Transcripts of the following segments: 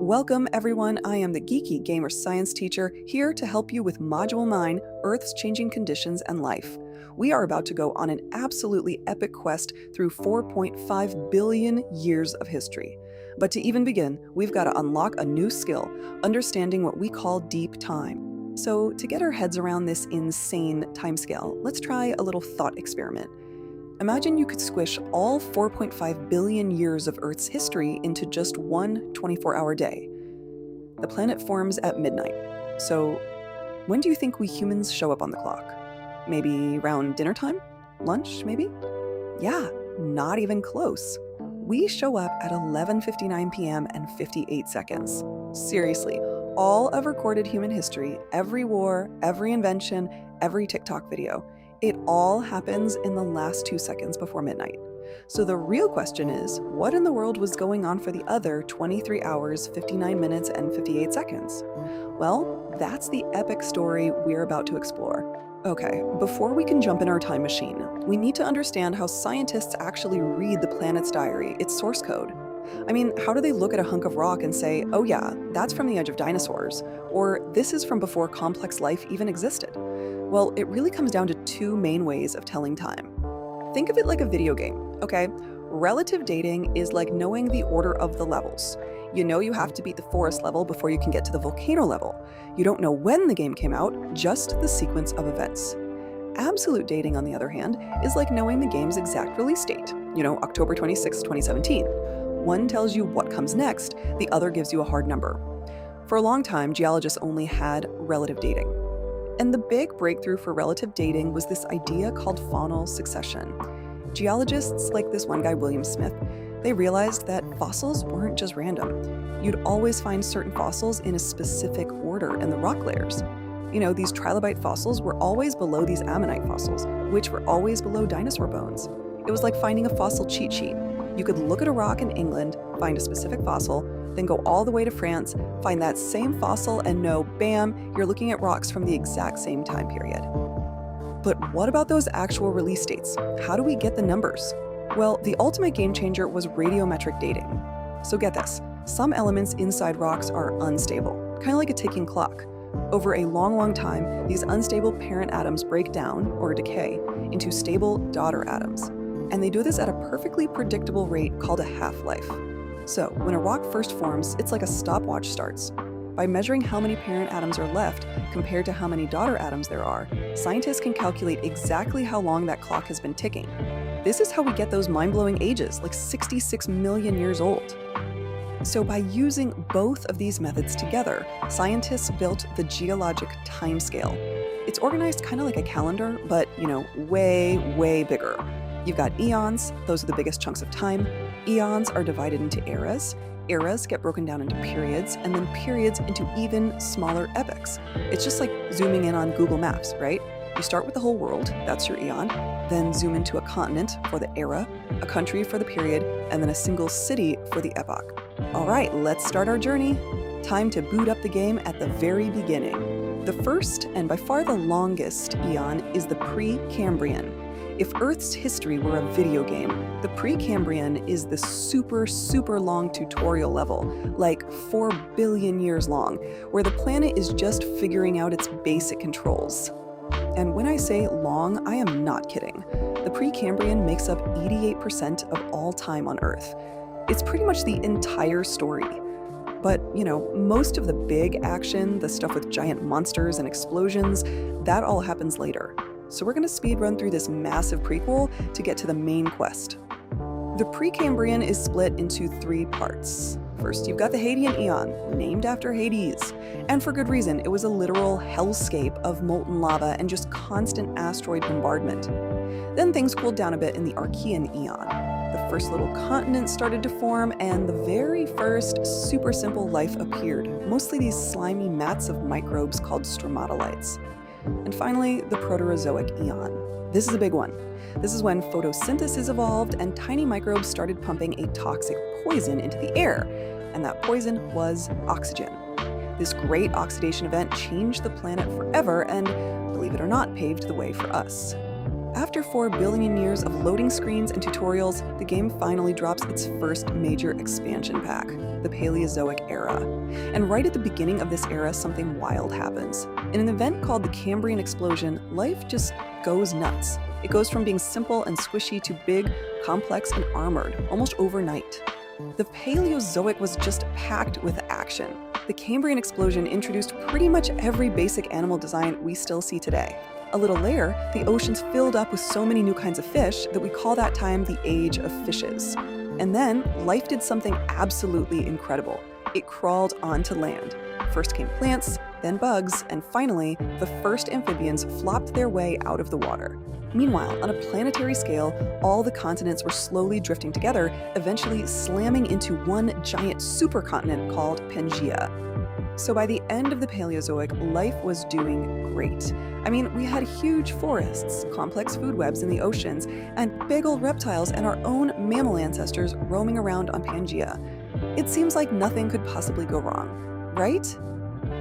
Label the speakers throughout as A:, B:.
A: Welcome everyone, I am the geeky gamer science teacher here to help you with Module 9, Earth's Changing Conditions and Life. We are about to go on an absolutely epic quest through 4.5 billion years of history. But to even begin, we've got to unlock a new skill, understanding what we call deep time. So to get our heads around this insane timescale, let's try a little thought experiment. Imagine you could squish all 4.5 billion years of Earth's history into just one 24-hour day. The planet forms at midnight. So when do you think we humans show up on the clock? Maybe around dinner time? Lunch, maybe? Yeah, not even close. We show up at 11:59 p.m. and 58 seconds. Seriously, all of recorded human history, every war, every invention, every TikTok video, it all happens in the last 2 seconds before midnight. So the real question is, what in the world was going on for the other 23 hours, 59 minutes, and 58 seconds? Well, that's the epic story we're about to explore. Okay, before we can jump in our time machine, we need to understand how scientists actually read the planet's diary, its source code. I mean, how do they look at a hunk of rock and say, oh yeah, that's from the age of dinosaurs, or this is from before complex life even existed? Well, it really comes down to two main ways of telling time. Think of it like a video game, okay? Relative dating is like knowing the order of the levels. You know you have to beat the forest level before you can get to the volcano level. You don't know when the game came out, just the sequence of events. Absolute dating, on the other hand, is like knowing the game's exact release date, October 26, 2017. One tells you what comes next, the other gives you a hard number. For a long time, geologists only had relative dating. And the big breakthrough for relative dating was this idea called faunal succession. Geologists, like this one guy, William Smith, they realized that fossils weren't just random. You'd always find certain fossils in a specific order in the rock layers. These trilobite fossils were always below these ammonite fossils, which were always below dinosaur bones. It was like finding a fossil cheat sheet. You could look at a rock in England, find a specific fossil, then go all the way to France, find that same fossil, and know, bam, you're looking at rocks from the exact same time period. But what about those actual release dates? How do we get the numbers? Well, the ultimate game changer was radiometric dating. So get this, some elements inside rocks are unstable, kind of like a ticking clock. Over a long time, these unstable parent atoms break down, or decay, into stable daughter atoms. And they do this at a perfectly predictable rate called a half-life. So when a rock first forms, it's like a stopwatch starts. By measuring how many parent atoms are left compared to how many daughter atoms there are, scientists can calculate exactly how long that clock has been ticking. This is how we get those mind-blowing ages, like 66 million years old. So by using both of these methods together, scientists built the geologic timescale. It's organized kind of like a calendar, but, way bigger. You've got eons, those are the biggest chunks of time. Eons are divided into eras. Eras get broken down into periods, and then periods into even smaller epochs. It's just like zooming in on Google Maps, right? You start with the whole world, that's your eon, then zoom into a continent for the era, a country for the period, and then a single city for the epoch. All right, let's start our journey. Time to boot up the game at the very beginning. The first, and by far the longest, eon is the Precambrian. If Earth's history were a video game, the Precambrian is the super long tutorial level, like 4 billion years long, where the planet is just figuring out its basic controls. And when I say long, I am not kidding. The Precambrian makes up 88% of all time on Earth. It's pretty much the entire story. But, most of the big action, the stuff with giant monsters and explosions, that all happens later. So we're going to speed run through this massive prequel to get to the main quest. The Precambrian is split into 3 parts. First, you've got the Hadean Eon, named after Hades. And for good reason, it was a literal hellscape of molten lava and just constant asteroid bombardment. Then things cooled down a bit in the Archean Eon. The first little continent started to form, and the very first super simple life appeared, mostly these slimy mats of microbes called stromatolites. And finally, the Proterozoic Eon. This is a big one. This is when photosynthesis evolved and tiny microbes started pumping a toxic poison into the air, and that poison was oxygen. This great oxidation event changed the planet forever and, believe it or not, paved the way for us. After 4 billion years of loading screens and tutorials, the game finally drops its first major expansion pack, the Paleozoic Era. And right at the beginning of this era, something wild happens. In an event called the Cambrian explosion, life just goes nuts. It goes from being simple and squishy to big, complex, and armored, almost overnight. The Paleozoic was just packed with action. The Cambrian explosion introduced pretty much every basic animal design we still see today. A little later, the oceans filled up with so many new kinds of fish that we call that time the Age of Fishes. And then, life did something absolutely incredible. It crawled onto land. First came plants, then bugs, and finally, the first amphibians flopped their way out of the water. Meanwhile, on a planetary scale, all the continents were slowly drifting together, eventually slamming into one giant supercontinent called Pangaea. So by the end of the Paleozoic, life was doing great. I mean, we had huge forests, complex food webs in the oceans, and big old reptiles and our own mammal ancestors roaming around on Pangaea. It seems like nothing could possibly go wrong, right?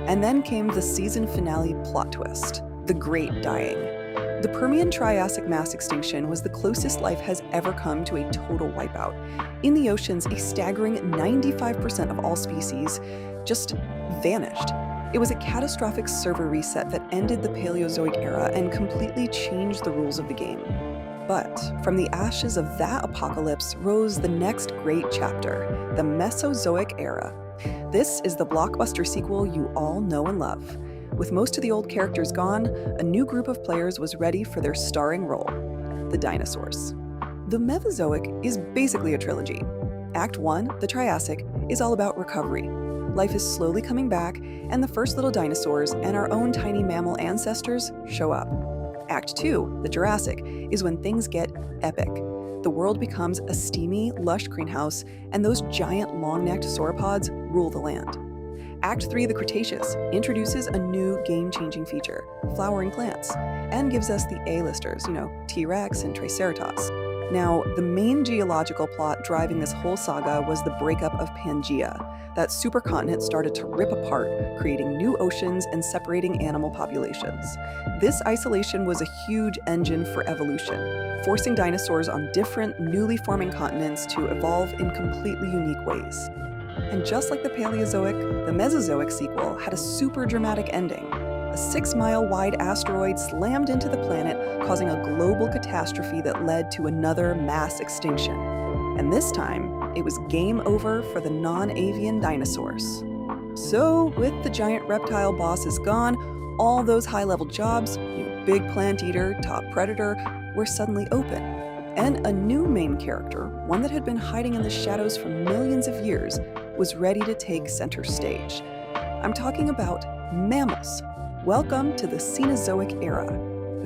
A: And then came the season finale plot twist, the Great Dying. The Permian-Triassic mass extinction was the closest life has ever come to a total wipeout. In the oceans, a staggering 95% of all species just vanished. It was a catastrophic server reset that ended the Paleozoic era and completely changed the rules of the game. But from the ashes of that apocalypse rose the next great chapter, the Mesozoic Era. This is the blockbuster sequel you all know and love. With most of the old characters gone, a new group of players was ready for their starring role, the dinosaurs. The Mesozoic is basically a trilogy. Act 1, the Triassic, is all about recovery. Life is slowly coming back, and the first little dinosaurs and our own tiny mammal ancestors show up. Act 2, the Jurassic, is when things get epic. The world becomes a steamy, lush greenhouse, and those giant long-necked sauropods rule the land. Act 3, the Cretaceous, introduces a new game-changing feature, flowering plants, and gives us the A-listers, T-Rex and Triceratops. Now, the main geological plot driving this whole saga was the breakup of Pangaea. That supercontinent started to rip apart, creating new oceans and separating animal populations. This isolation was a huge engine for evolution, forcing dinosaurs on different, newly forming continents to evolve in completely unique ways. And just like the Paleozoic, the Mesozoic sequel had a super dramatic ending. A 6-mile wide asteroid slammed into the planet, causing a global catastrophe that led to another mass extinction. And this time, it was game over for the non-avian dinosaurs. So, with the giant reptile bosses gone, all those high-level jobs, big plant eater, top predator, were suddenly open. And a new main character, one that had been hiding in the shadows for millions of years, was ready to take center stage. I'm talking about mammals. Welcome to the Cenozoic Era.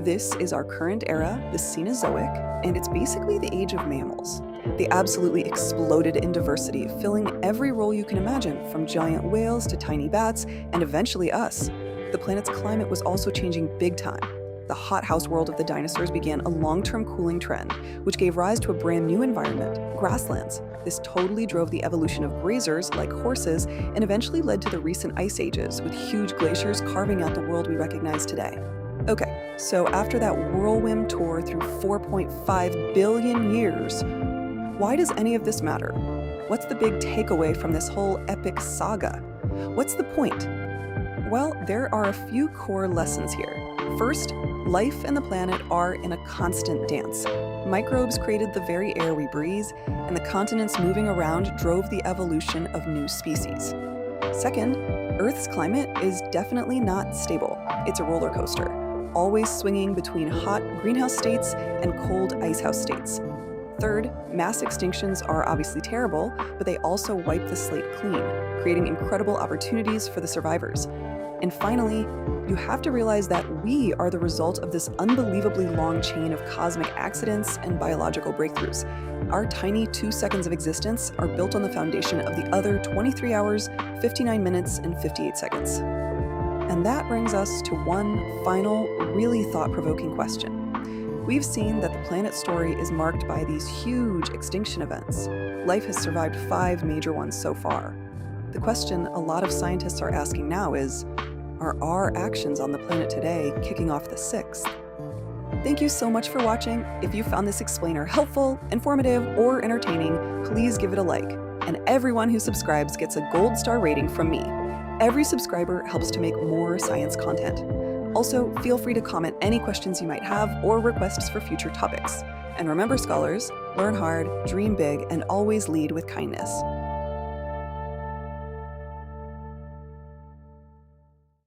A: This is our current era, the Cenozoic, and it's basically the age of mammals. They absolutely exploded in diversity, filling every role you can imagine, from giant whales to tiny bats, and eventually us. The planet's climate was also changing big time. The hothouse world of the dinosaurs began a long-term cooling trend, which gave rise to a brand new environment, grasslands. This totally drove the evolution of grazers, like horses, and eventually led to the recent ice ages, with huge glaciers carving out the world we recognize today. Okay, so after that whirlwind tour through 4.5 billion years, why does any of this matter? What's the big takeaway from this whole epic saga? What's the point? Well, there are a few core lessons here. First, life and the planet are in a constant dance. Microbes created the very air we breathe, and the continents moving around drove the evolution of new species. Second, Earth's climate is definitely not stable. It's a roller coaster, always swinging between hot greenhouse states and cold icehouse states. Third, mass extinctions are obviously terrible, but they also wipe the slate clean, creating incredible opportunities for the survivors. And finally, you have to realize that we are the result of this unbelievably long chain of cosmic accidents and biological breakthroughs. Our tiny 2 seconds of existence are built on the foundation of the other 23 hours, 59 minutes, and 58 seconds. And that brings us to one final, really thought-provoking question. We've seen that the planet's story is marked by these huge extinction events. Life has survived 5 major ones so far. The question a lot of scientists are asking now is, are our actions on the planet today kicking off the 6th? Thank you so much for watching. If you found this explainer helpful, informative, or entertaining, please give it a like. And everyone who subscribes gets a gold star rating from me. Every subscriber helps to make more science content. Also, feel free to comment any questions you might have or requests for future topics. And remember, scholars, learn hard, dream big, and always lead with kindness.